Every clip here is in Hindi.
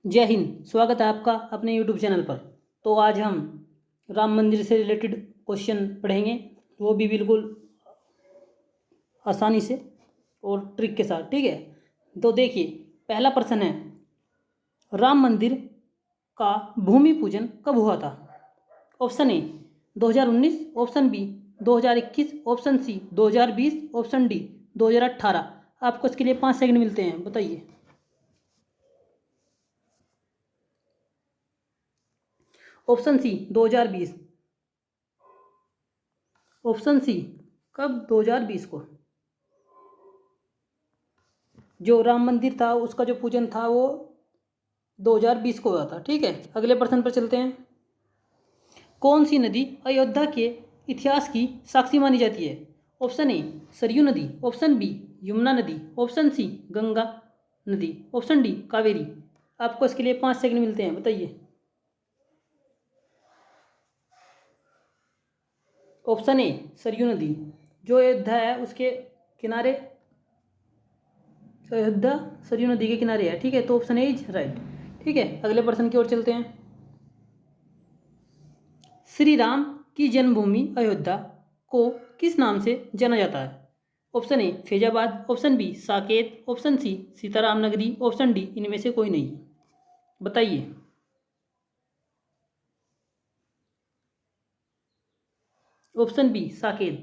जय हिंद। स्वागत है आपका अपने यूट्यूब चैनल पर। तो आज हम राम मंदिर से रिलेटेड क्वेश्चन पढ़ेंगे, वो भी बिल्कुल आसानी से और ट्रिक के साथ। ठीक है, तो देखिए, पहला प्रश्न है, राम मंदिर का भूमि पूजन कब हुआ था? Option A 2019, option B 2021, option C 2020, option D 2018। आपको इसके लिए 5 सेकंड मिलते हैं, बताइए। ऑप्शन सी 2020, ऑप्शन सी कब? 2020 को जो राम मंदिर था उसका जो पूजन था वो 2020 को हुआ था। ठीक है, अगले प्रश्न पर चलते हैं। कौन सी नदी अयोध्या के इतिहास की साक्षी मानी जाती है? ऑप्शन ए सरयू नदी, ऑप्शन बी यमुना नदी, ऑप्शन सी गंगा नदी, ऑप्शन डी कावेरी। आपको इसके लिए 5 सेकंड मिलते हैं, बताइए। ऑप्शन ए सरयू नदी, जो अयोध्या है उसके किनारे, अयोध्या सरयू नदी के किनारे है। ठीक है, तो ऑप्शन ए इज राइट। ठीक है, अगले प्रश्न की ओर चलते हैं। श्री राम की जन्मभूमि अयोध्या को किस नाम से जाना जाता है? Option A Faizabad, option B Saket, option C Sitaram Nagari, option D इनमें से कोई नहीं। बताइए। Option B Saket.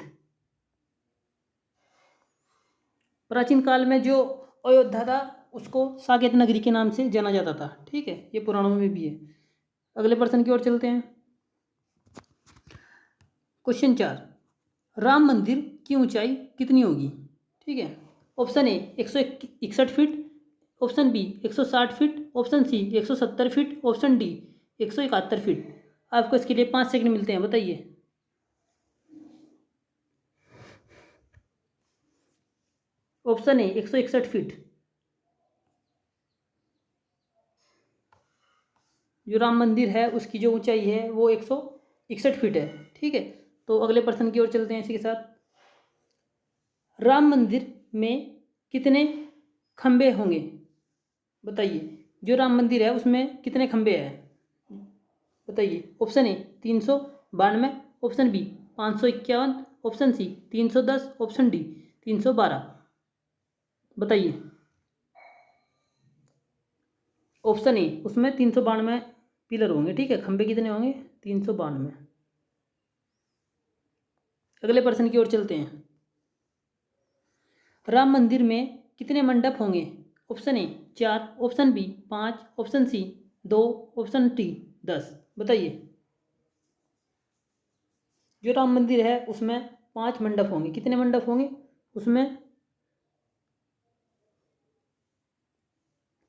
प्राचीन काल में जो अयोध्या था उसको साकेत नगरी के नाम से जाना जाता था। ठीक है, ये पुराणों में भी है। अगले प्रश्न की ओर चलते हैं। क्वेश्चन 4, राम मंदिर की ऊंचाई कितनी होगी? ठीक है, option A 161 feet, option B 160 feet, option C 170 feet, option D 171 feet. आपको इसके लिए 5 सेकंड मिलते हैं, बताइए। Option A 161 feet. जो राम मंदिर है उसकी जो ऊंचाई है वो 161 फीट है। ठीक है, तो अगले प्रश्न की ओर चलते हैं इसी के साथ। राम मंदिर में कितने खंबे होंगे? बताइए। जो राम मंदिर है उसमें कितने खंबे हैं, बताइए। Option A 392, option B 551, option C 310, option D 312। बताइए। ऑप्शन ए उसमें 392 पिलर होंगे। ठीक है, खंबे कितने होंगे? 392। अगले प्रश्न की ओर चलते हैं। राम मंदिर में कितने मंडप होंगे? Option A 4, option B 5, option C 2, option D 10। बताइए। जो राम मंदिर है उसमें 5 मंडप होंगे। कितने मंडप होंगे उसमें?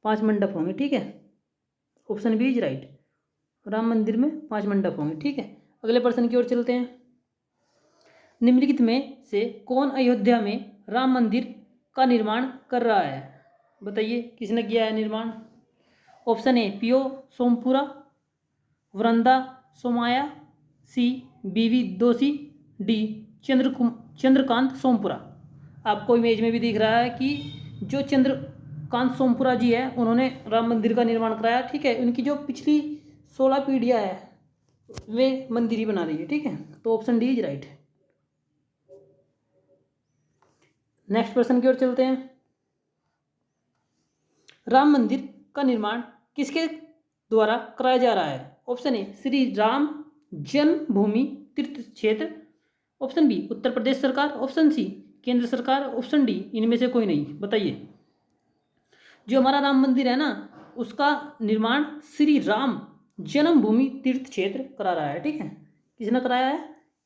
5 मंडप होंगे। ठीक है, option B is right. Ram Mandir में 5 मंडप होंगे। ठीक है, अगले प्रश्न की ओर चलते हैं। निम्नलिखित में से कौन अयोध्या में राम मंदिर का निर्माण कर रहा है? बताइए, किसने किया है निर्माण? ऑप्शन ए पीओ सोमपुरा, वृंदा सोमाया, सी बीवी दोषी, डी चंद्रकांत सोमपुरा। आपको इमेज में भी दिख रहा है कि जो चंद्रकांत सोमपुरा जी है उन्होंने राम मंदिर का निर्माण कराया। ठीक है, उनकी जो पिछली 16 पीढ़ियाँ है वे मंदिर ही बना रही है। ठीक है, तो option D is right. Next प्रश्न की ओर चलते हैं। राम मंदिर का निर्माण किसके द्वारा कराया जा रहा है? ऑप्शन ए श्री राम जन्मभूमि तीर्थ क्षेत्र, ऑप्शन बी उत्तर प्रदेश सरकार, ऑप्शन सी केंद्र सरकार, ऑप्शन डी इनमें से कोई नहीं। बताइए। जो हमारा राम मंदिर है ना उसका निर्माण श्री राम जन्मभूमि तीर्थ क्षेत्र करा रहा है। ठीक है, किसने कराया है?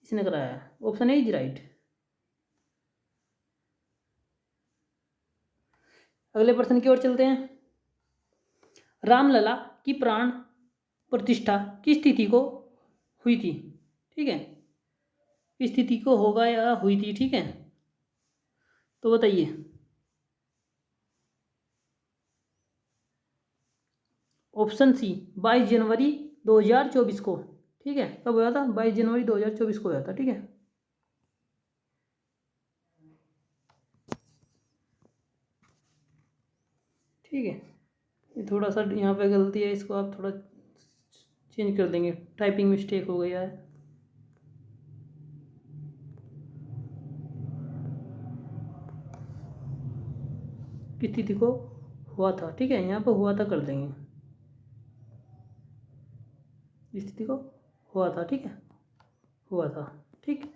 इसने कराया है। Option A is right. अगले प्रश्न की ओर चलते हैं। रामलला की प्राण प्रतिष्ठा किस तिथि को हुई थी? ठीक है, किस तिथि को होगा या हुई थी? ठीक है, तो बताइए। ऑप्शन सी 22 जनवरी 2024 को। ठीक है, कब हुआ था? 22 जनवरी 2024 को हुआ था। ठीक है, ठीक है, ये थोड़ा सा यहाँ पे गलती है, इसको आप थोड़ा चेंज कर देंगे, टाइपिंग मिस्टेक हो गया है। किस तिथि को हुआ था, ठीक है, यहाँ पे हुआ था कर देंगे, इस तिथि को हुआ था, ठीक है, हुआ था, ठीक।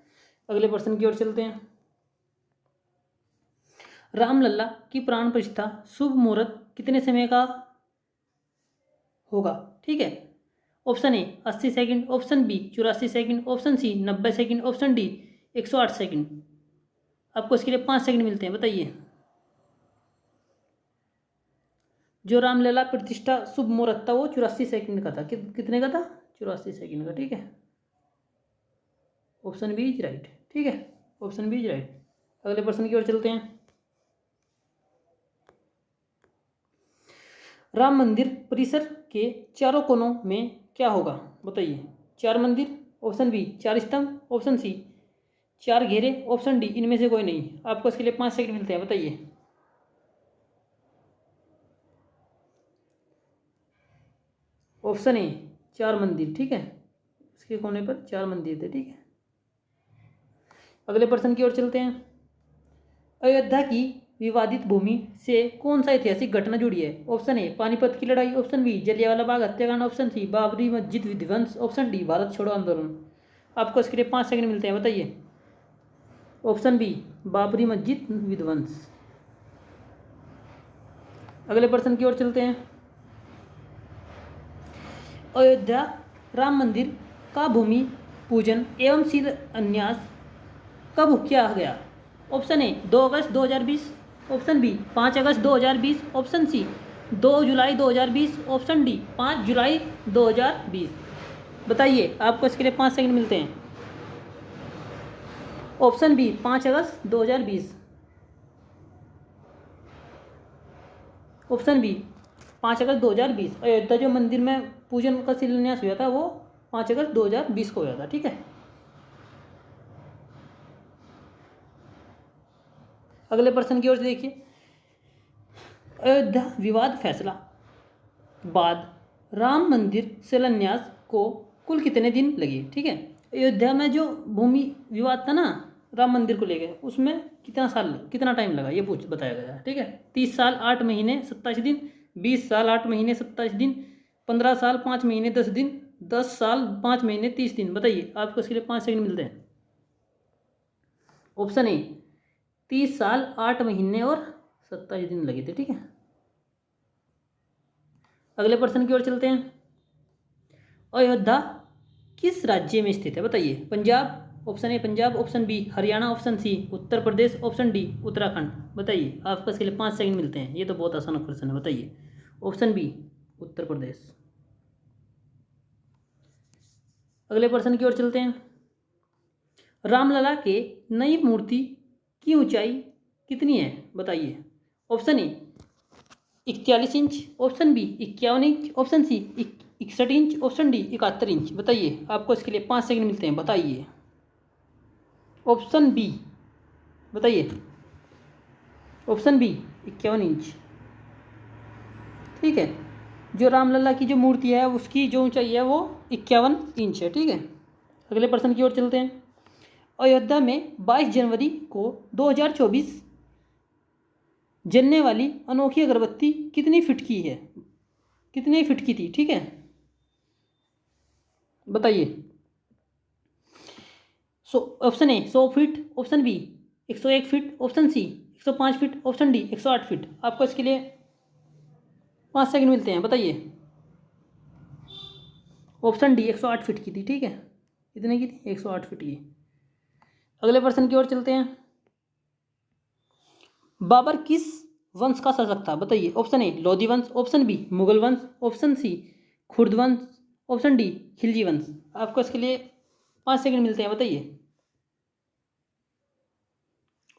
अगले प्रश्न की ओर चलते हैं। रामलला की प्राण प्रतिष्ठा शुभ मुहूर्त कितने समय का होगा, ठीक है। Option A 80 second, option B 84 second, option C 90 second, option D 108 second. आपको इसके लिए 5 सेकंड मिलते हैं, बताइए। जो रामलला प्रतिष्ठा शुभ मुहूर्त था वो 84 सेकंड का था। कितने का था? 84 सेकंड का, ठीक है। ऑप्शन बी इज राइट, ठीक है, ऑप्शन बी इज राइट। अगले प्रश्न की ओर चलते हैं। राम मंदिर परिसर के चारों कोनों में क्या होगा, बताइए। 4 मंदिर, ऑप्शन बी 4 स्तंभ, ऑप्शन सी 4 घेरे, ऑप्शन डी इनमें से कोई नहीं। आपको इसके लिए 5 सेकंड मिलते हैं, बताइए। ऑप्शन ए 4 मंदिर, ठीक है, इसके कोने पर 4 मंदिर थे, ठीक है। अगले प्रश्न की ओर चलते हैं। अयोध्या की विवादित भूमि से कौन सा ऐतिहासिक घटना जुड़ी है? ऑप्शन ए पानीपत की लड़ाई, ऑप्शन बी जलियांवाला बाग हत्याकांड, ऑप्शन सी बाबरी मस्जिद विध्वंस, ऑप्शन डी भारत छोड़ो आंदोलन। आपको इसके लिए 5 सेकंड मिलते हैं, बताइए। ऑप्शन बी बाबरी मस्जिद विध्वंस। अगले प्रश्न की ओर चलते हैं। अयोध्या राम मंदिर का भूमि पूजन एवं शिलान्यास कब किया गया? ऑप्शन ए 2 अगस्त 2020, ऑप्शन बी 5 अगस्त 2020, ऑप्शन सी 2 जुलाई 2020, ऑप्शन डी 5 जुलाई 2020। बताइए, आपको इसके लिए 5 सेकंड मिलते हैं। ऑप्शन बी 5 अगस्त 2020, ऑप्शन बी 5 अगस्त 2020। अयोध्या जो मंदिर में पूजन का शिलान्यास हुआ था वो 5 अगस्त 2020 को हुआ था, ठीक है। अगले प्रश्न की ओर से देखिए। अयोध्या विवाद फैसला बाद राम मंदिर शिलान्यास को कुल कितने दिन लगे, ठीक है। अयोध्या में जो भूमि विवाद था ना राम मंदिर को लेकर, उसमें कितना टाइम लगा ये बताया गया है, ठीक है। 30 साल 8 महीने 27 दिन, 20 साल 8 महीने 27 दिन, 15 साल 5 महीने 10 दिन, 10 साल 5 महीने 30 दिन। बताइए, आपको इसके लिए 5 सेकंड मिलते हैं। ऑप्शन ए 30 साल 8 महीने और 27 दिन लगे थे, ठीक है। अगले प्रश्न की ओर चलते हैं। अयोध्या किस राज्य में स्थित है, बताइए। Punjab, option A Punjab, option B Haryana, option C Uttar Pradesh, option D Uttarakhand. बताइए, आपको इसके लिए 5 सेकंड मिलते हैं। ये तो बहुत आसान क्वेश्चन है, बताइए। Option B Uttar Pradesh. अगले प्रश्न की ओर चलते हैं। रामलला के नई मूर्ति की ऊंचाई कितनी है, बताइए। Option A 41 inch, option B 51 inch, option C 61 inch, option D 71 inch. बताइए, आपको इसके लिए 5 सेकंड मिलते हैं, बताइए। ऑप्शन बी, बताइए। ऑप्शन बी 51 इंच, ठीक है। जो रामलला की जो मूर्ति है उसकी जो ऊंचाई है वो 51 इंच है, ठीक है। अगले प्रश्न की ओर चलते हैं। अयोध्या में 22 जनवरी को 2024 जलने वाली अनोखी अगरबत्ती कितनी फीट की है, कितने फीट की थी, ठीक है। बताइए। Option A 100 feet, option B 101 feet, option C 105 feet, option D 108 feet. आपको इसके लिए 5 सेकंड मिलते हैं, बताइए। ऑप्शन डी 108 फीट की थी, ठीक है। कितने की थी? 108 फीट की। अगले प्रश्न की ओर चलते हैं। बाबर किस वंश का शासक था, बताइए। ऑप्शन ए लोधी वंश, ऑप्शन बी मुगल वंश, ऑप्शन सी खुर्द वंश, ऑप्शन डी खिलजी वंश। आपको इसके लिए 5 सेकंड मिलते हैं, बताइए।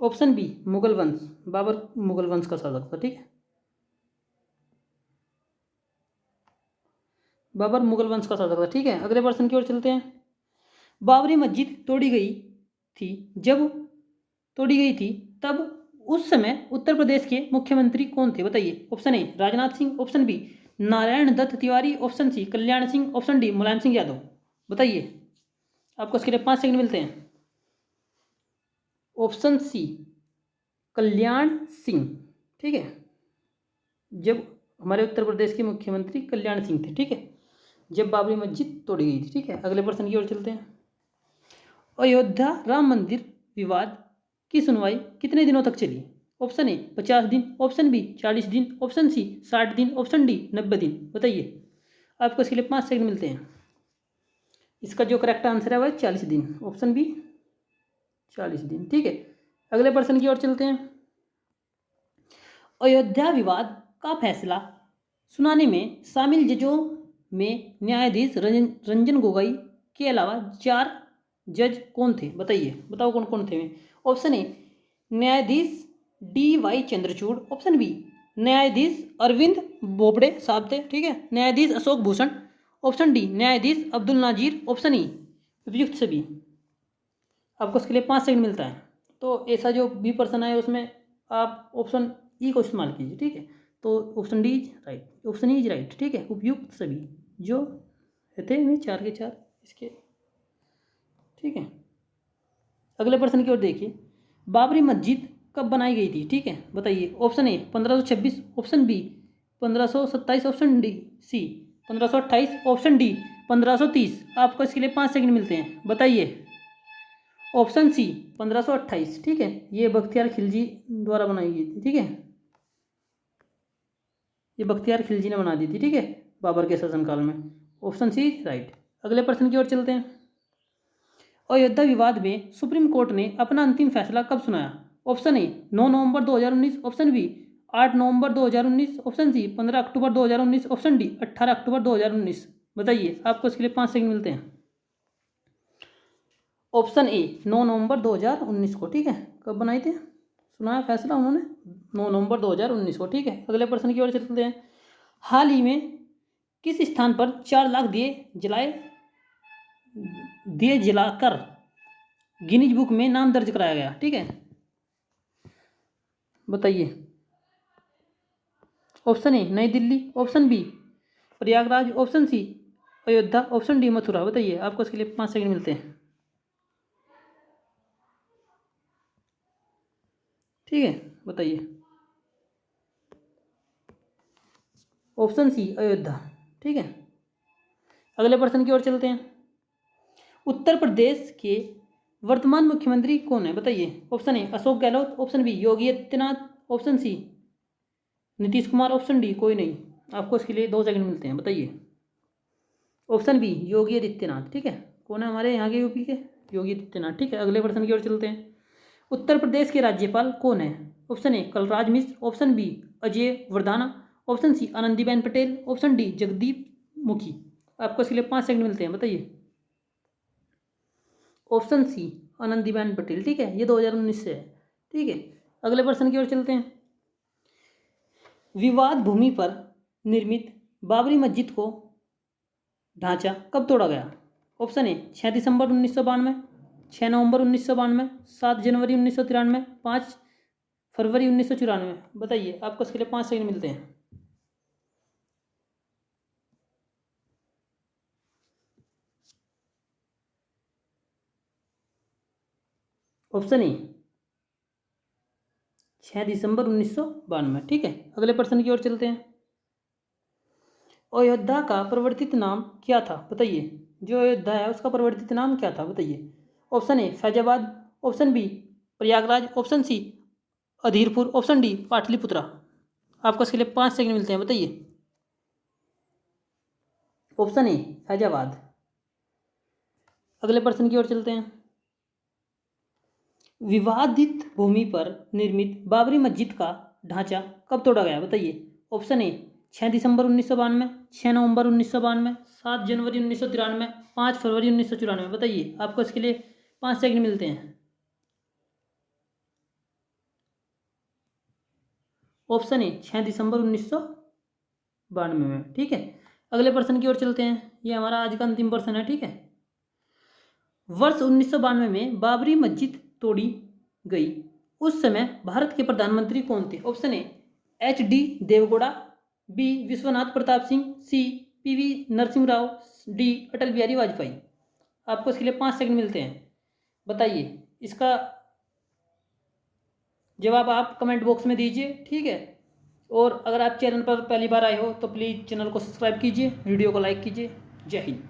ऑप्शन बी मुगल वंश, बाबर मुगल वंश का शासक था, ठीक है। बाबर मुगल वंश का शासक था, ठीक है। अगले प्रश्न की ओर चलते हैं। बाबरी मस्जिद तोड़ी गई थी तब उस समय उत्तर प्रदेश के मुख्यमंत्री कौन थे बताइए। Option A Rajnath Singh, option B Narayan Datt Tiwari, option C Kalyan Singh, option D Mulayam Singh Yadav. बताइए, आपको इसके लिए 5 सेकंड मिलते हैं। ऑप्शन सी कल्याण सिंह, ठीक है, जब हमारे उत्तर प्रदेश के मुख्यमंत्री कल्याण सिंह थे, ठीक है, जब बाबरी मस्जिद तोड़ी गई थी, ठीक है। अगले प्रश्न की ओर चलते हैं। अयोध्या राम मंदिर विवाद की सुनवाई कितने दिनों तक चली। ऑप्शन ए 50 दिन, ऑप्शन बी 40 दिन, ऑप्शन सी 60 दिन, ऑप्शन डी 90 दिन। बताइए, आपको इसके लिए 5 सेकंड मिलते हैं। इसका जो करेक्ट आंसर है वह 40 दिन, ऑप्शन बी 40 दिन, ठीक है। अगले प्रश्न की ओर चलते हैं। अयोध्या विवाद का फैसला सुनाने में शामिल जजों में न्यायाधीश रंजन गोगोई के अलावा 4 जज कौन थे। बताइए, बताओ कौन कौन थे। ऑप्शन ए न्यायाधीश DY चंद्रचूड़, ऑप्शन बी न्यायाधीश अरविंद बोबड़े साहब थे, ठीक है, न्यायाधीश अशोक भूषण, ऑप्शन डी न्यायाधीश अब्दुल नाजीर, ऑप्शन ई उपयुक्त सभी। आपको इसके लिए 5 सेकंड मिलता है। तो ऐसा जो बी पर्सन है उसमें आप ऑप्शन ई को इस्तेमाल कीजिए, ठीक है। तो option D is right, option E is right, ठीक है, उपयुक्त सभी जो थे में 4 के 4 इसके, ठीक है। अगले प्रश्न की ओर देखिए। बाबरी मस्जिद कब बनाई गई थी, ठीक है, बताइए। Option A 1526, option B 1527, option D C 1528, option D 1530। आपको इसके लिए 5 सेकंड मिलते हैं। बताइए, ऑप्शन सी 1528, ठीक है, ये बख्तियार खिलजी द्वारा बनाई गई थी, ठीक है, ये बख्तियार खिलजी ने बना दी थी, ठीक है, बाबर के शासनकाल में। Option C right. अगले प्रश्न की ओर चलते हैं। अयोध्या विवाद में सुप्रीम कोर्ट ने अपना अंतिम फैसला कब सुनाया। ऑप्शन ए 9 नवंबर 2019, ऑप्शन बी 8 नवंबर 2019, ऑप्शन सी 15 अक्टूबर 2019, ऑप्शन डी 18 अक्टूबर 2019। बताइए, आपको इसके लिए 5 सेकंड मिलते हैं। ऑप्शन ए 9 नवंबर 2019 को, ठीक है, कब बनाए थे, सुनाया फैसला उन्होंने 9 नवंबर 2019 को, ठीक है। अगले प्रश्न की ओर चलते हैं। हाल ही में किस स्थान पर 4 लाख दिए जलाकर गिनीज बुक में नाम दर्ज कराया गया, ठीक है। बताइए, option A New Delhi, option B Prayagraj, option C Ayodhya, option D Mathura. बताइए, आपको इसके लिए 5 सेकंड मिलते हैं, ठीक है। बताइए, ऑप्शन सी अयोध्या, ठीक है। अगले प्रश्न की ओर चलते हैं। उत्तर प्रदेश के वर्तमान मुख्यमंत्री कौन है। बताइए, option A Ashok Gehlot, option B Yogi Adityanath, option C Nitish Kumar, option D कोई नहीं। आपको इसके लिए 2 सेकंड मिलते हैं। बताइए, ऑप्शन बी योगी आदित्यनाथ, ठीक है, कौन है हमारे यहाँ के यूपी के, योगी आदित्यनाथ, ठीक है। अगले प्रश्न की ओर चलते हैं। उत्तर प्रदेश के राज्यपाल कौन है। Option A Kalraj Mishra, option B Ajay Vardana, option C Anandiben Patel, option D Jagdeep Mukhi. आपको इसके लिए 5 सेकंड मिलते हैं। बताइए, ऑप्शन सी आनंदीबेन पटेल, ठीक है, ये 2019 से है, ठीक है। अगले प्रश्न की ओर चलते हैं। विवाद भूमि पर निर्मित बाबरी मस्जिद को ढांचा कब तोड़ा गया। ऑप्शन ए 6 दिसंबर 1992, 6 नवंबर 1992, 7 जनवरी 1993, 5 फरवरी 1994। बताइए, आपको इसके लिए 5 सेकंड मिलते हैं। ऑप्शन ए 6 दिसंबर 1992, ठीक है। अगले प्रश्न की ओर चलते हैं। अयोध्या का परिवर्तित नाम क्या था। बताइए, जो अयोध्या है उसका परिवर्तित नाम क्या था। बताइए, option A Faizabad, option B Prayagraj, option C Adhirpur, option D Pataliputra. आपको इसके लिए 5 सेकंड मिलते हैं। बताइए, ऑप्शन ए फैजाबाद। अगले प्रश्न की ओर चलते हैं। विवादित भूमि पर निर्मित बाबरी मस्जिद का ढांचा कब तोड़ा गया। बताइए, ऑप्शन ए 6 दिसंबर 1992, 6 नवंबर 1992, 7 जनवरी 1993, 5 फरवरी 1994। बताइए, आपको इसके लिए 5 सेकंड मिलते हैं। ऑप्शन ए 6 दिसंबर 1992 में, ठीक है। अगले प्रश्न की ओर चलते हैं। ये हमारा आज का अंतिम प्रश्न है, ठीक है। वर्ष 1992 में बाबरी मस्जिद तोड़ी गई उस समय भारत के प्रधानमंत्री कौन थे? Option A HD Deve Gowda, B Vishwanath Pratap Singh, C PV Narasimha Rao, D Atal Bihari Vajpayee. आपको इसके लिए 5 सेकंड मिलते हैं, बताइए इसका जवाब आप कमेंट बॉक्स में दीजिए, ठीक है। और अगर आप चैनल पर पहली बार आए हो तो प्लीज़ चैनल को सब्सक्राइब कीजिए, वीडियो को लाइक कीजिए। जय हिंद।